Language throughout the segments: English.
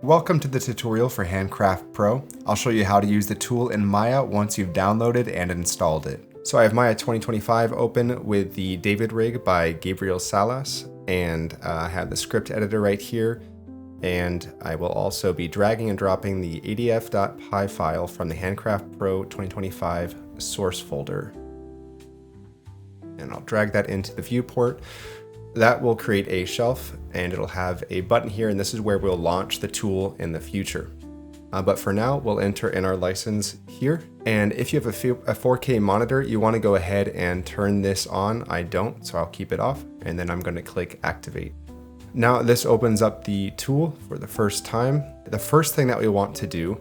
Welcome to the tutorial for HandCraft Pro. I'll show you how to use the tool in Maya once you've downloaded and installed it. So I have Maya 2025 open with the David rig by Gabriel Salas, and I have the script editor right here. And I will also be dragging and dropping the adf.py file from the HandCraft Pro 2025 source folder. And I'll drag that into the viewport. That will create a shelf and it'll have a button here, and this is where we'll launch the tool in the future. But for now, we'll enter in our license here. And if you have a 4K monitor, you want to go ahead and turn this on. I don't, so I'll keep it off. And then I'm going to click activate. Now this opens up the tool for the first time. The first thing that we want to do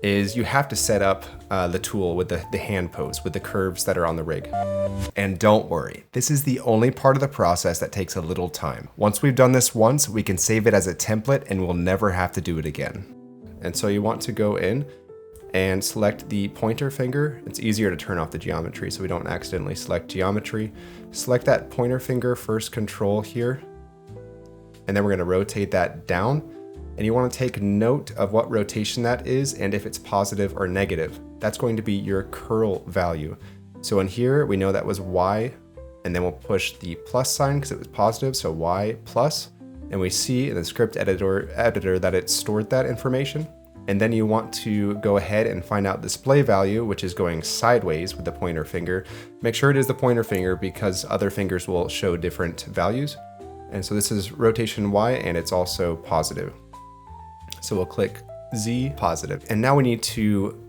is you have to set up the tool with the hand pose, with the curves that are on the rig. And don't worry, this is the only part of the process that takes a little time. Once we've done this once, we can save it as a template and we'll never have to do it again. And so you want to go in and select the pointer finger. It's easier to turn off the geometry so we don't accidentally select geometry. Select that pointer finger first control here. And then we're gonna rotate that down. And you want to take note of what rotation that is and if it's positive or negative. That's going to be your curl value. So in here, we know that was Y, and then we'll push the plus sign because it was positive, so Y plus. And we see in the script editor that it stored that information. And then you want to go ahead and find out display value, which is going sideways with the pointer finger. Make sure it is the pointer finger because other fingers will show different values. And so this is rotation Y, and it's also positive. So we'll click Z positive. And now we need to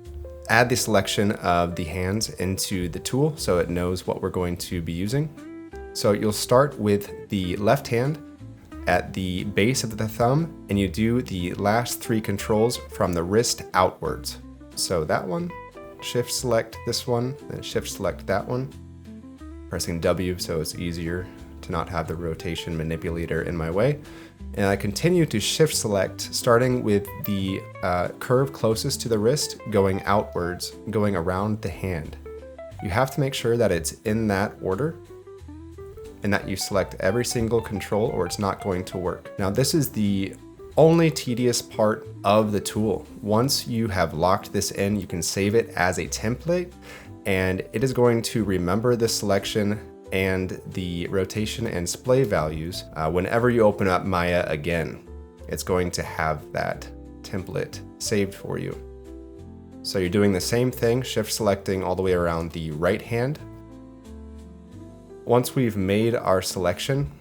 add the selection of the hands into the tool so it knows what we're going to be using. So you'll start with the left hand at the base of the thumb, and you do the last three controls from the wrist outwards. So that one, shift select this one, then shift select that one. Pressing W so it's easier to not have the rotation manipulator in my way. And I continue to shift select, starting with the curve closest to the wrist, going outwards, going around the hand. You have to make sure that it's in that order and that you select every single control or it's not going to work. Now this is the only tedious part of the tool. Once you have locked this in, you can save it as a template and it is going to remember the selection and the rotation and display values whenever you open up Maya again. It's going to have that template saved for you. So you're doing the same thing, shift selecting all the way around the right hand. Once we've made our selection,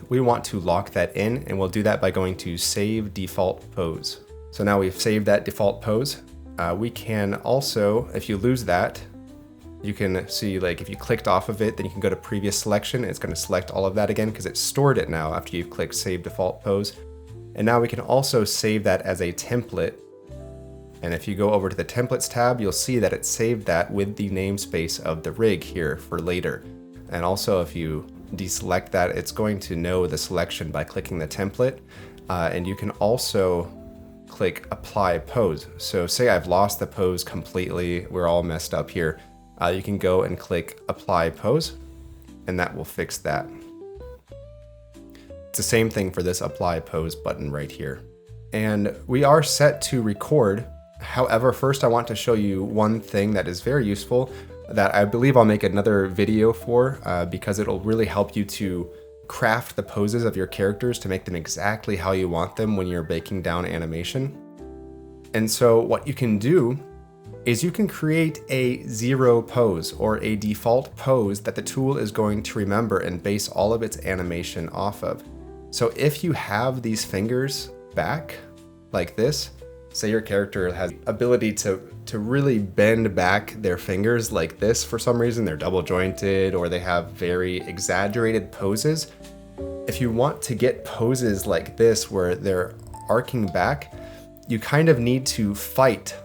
we want to lock that in, and we'll do that by going to Save Default Pose. So now we've saved that default pose. We can also, if you lose that, you can see, like, if you clicked off of it, then you can go to previous selection. It's going to select all of that again because it's stored it now after you've clicked Save Default Pose. And now we can also save that as a template. And if you go over to the Templates tab, you'll see that it saved that with the namespace of the rig here for later. And also if you deselect that, it's going to know the selection by clicking the template. And you can also click Apply Pose. So say I've lost the pose completely, we're all messed up here. You can go and click Apply Pose, and that will fix that. It's the same thing for this Apply Pose button right here. And we are set to record. However, first I want to show you one thing that is very useful that I believe I'll make another video for because it'll really help you to craft the poses of your characters to make them exactly how you want them when you're breaking down animation. And so what you can do is you can create a zero pose or a default pose that the tool is going to remember and base all of its animation off of. So if you have these fingers back like this, say your character has the ability to really bend back their fingers like this for some reason, they're double jointed or they have very exaggerated poses. If you want to get poses like this where they're arcing back, you kind of need to fight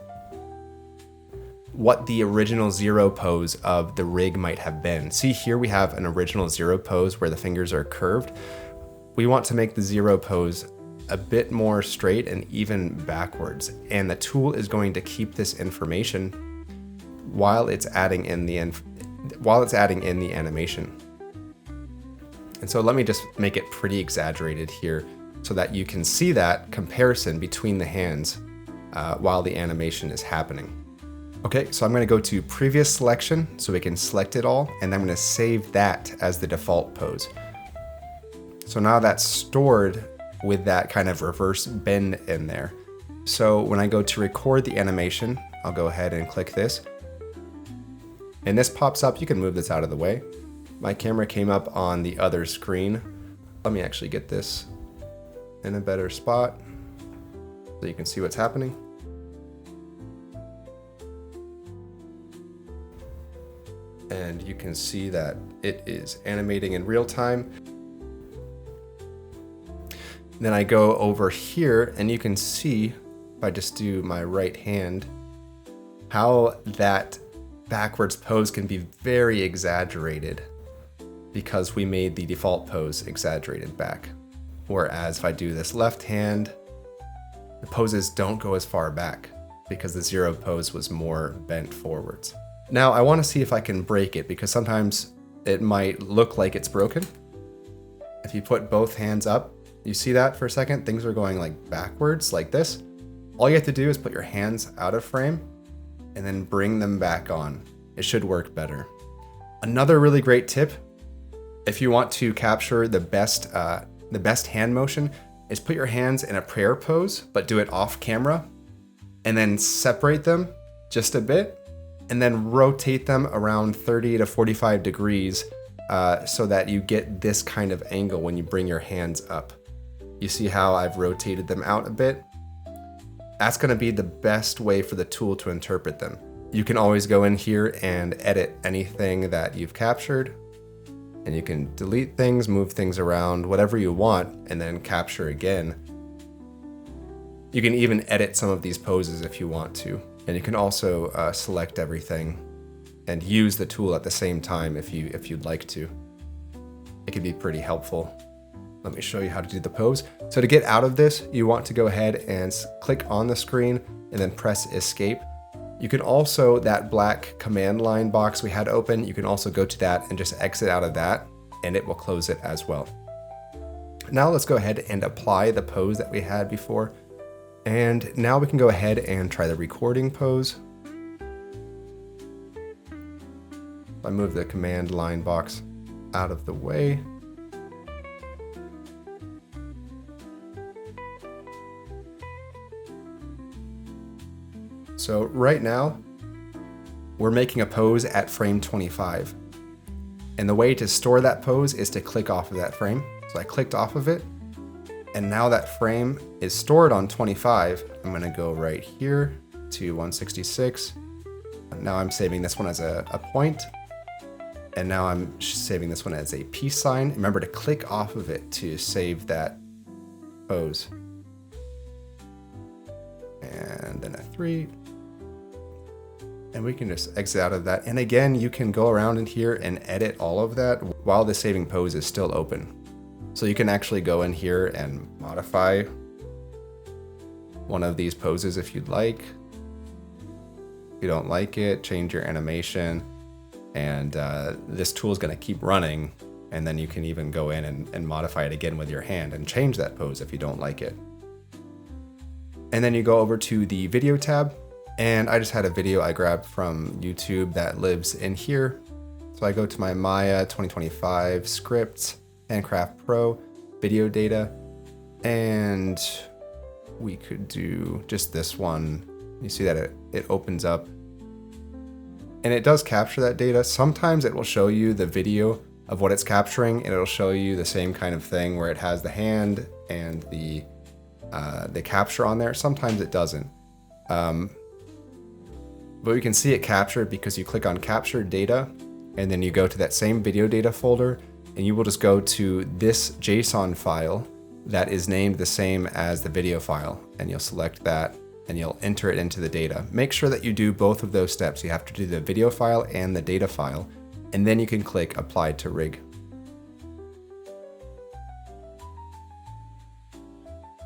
what the original zero pose of the rig might have been. See here we have an original zero pose where the fingers are curved. We want to make the zero pose a bit more straight and even backwards. And the tool is going to keep this information while it's adding in the animation. And so let me just make it pretty exaggerated here. so that you can see that comparison between the hands while the animation is happening. Okay, so I'm going to go to previous selection so we can select it all, and I'm going to save that as the default pose. So now that's stored with that kind of reverse bend in there. So when I go to record the animation, I'll go ahead and click this. And this pops up. You can move this out of the way. My camera came up on the other screen. Let me actually get this in a better spot so you can see what's happening. And you can see that it is animating in real time. Then I go over here and you can see, if I just do my right hand, how that backwards pose can be very exaggerated because we made the default pose exaggerated back. Whereas if I do this left hand, the poses don't go as far back because the zero pose was more bent forwards. Now I want to see if I can break it because sometimes it might look like it's broken. If you put both hands up, you see that for a second, things are going like backwards like this. All you have to do is put your hands out of frame and then bring them back on. It should work better. Another really great tip, if you want to capture the best hand motion, is put your hands in a prayer pose, but do it off camera, and then separate them just a bit, and then rotate them around 30 to 45 degrees so that you get this kind of angle when you bring your hands up. You see how I've rotated them out a bit? That's going to be the best way for the tool to interpret them. You can always go in here and edit anything that you've captured, and you can delete things, move things around, whatever you want, and then capture again. You can even edit some of these poses if you want to. And you can also select everything and use the tool at the same time if you'd like to. It can be pretty helpful. Let me show you how to do the pose. So to get out of this, you want to go ahead and click on the screen and then press escape. You can also, that black command line box we had open, you can also go to that and just exit out of that and it will close it as well. Now let's go ahead and apply the pose that we had before. And now we can go ahead and try the recording pose. I move the command line box out of the way. So right now, we're making a pose at frame 25. And the way to store that pose is to click off of that frame. So I clicked off of it, and now that frame is stored on 25. I'm gonna go right here to 166. Now I'm saving this one as a point. And now I'm saving this one as a peace sign. Remember to click off of it to save that pose. And then a 3. And we can just exit out of that. And again, you can go around in here and edit all of that while the saving pose is still open. So you can actually go in here and modify one of these poses if you'd like. If you don't like it, change your animation. And this tool is gonna keep running. And then you can even go in and modify it again with your hand and change that pose if you don't like it. And then you go over to the video tab. And I just had a video I grabbed from YouTube that lives in here. So I go to my Maya 2025 scripts, HandCraft Pro, video data, and we could do just this one. You see that it opens up and it does capture that data. Sometimes it will show you the video of what it's capturing, and it'll show you the same kind of thing where it has the hand and the capture on there. Sometimes it doesn't. But we can see it captured because you click on capture data, and then you go to that same video data folder, and you will just go to this JSON file that is named the same as the video file, and you'll select that and you'll enter it into the data. Make sure that you do both of those steps. You have to do the video file and the data file, and then you can click apply to rig.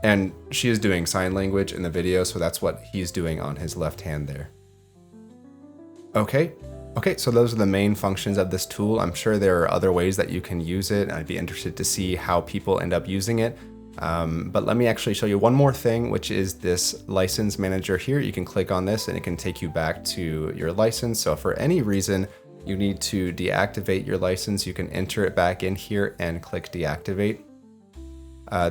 And she is doing sign language in the video, so that's what he's doing on his left hand there. Okay, so those are the main functions of this tool. I'm sure there are other ways that you can use it. I'd be interested to see how people end up using it. But let me actually show you one more thing, which is this license manager here. You can click on this and it can take you back to your license. So for any reason you need to deactivate your license, you can enter it back in here and click deactivate.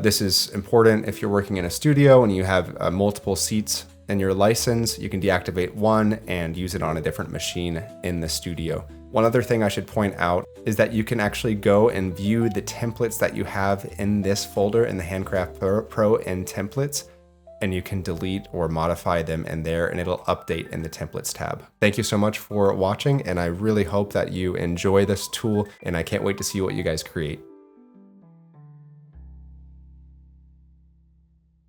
This is important if you're working in a studio and you have multiple seats in your license. You can deactivate one and use it on a different machine in the studio. One other thing I should point out is that you can actually go and view the templates that you have in this folder in the HandCraft Pro in templates, and you can delete or modify them in there and it'll update in the templates tab. Thank you so much for watching, and I really hope that you enjoy this tool, and I can't wait to see what you guys create.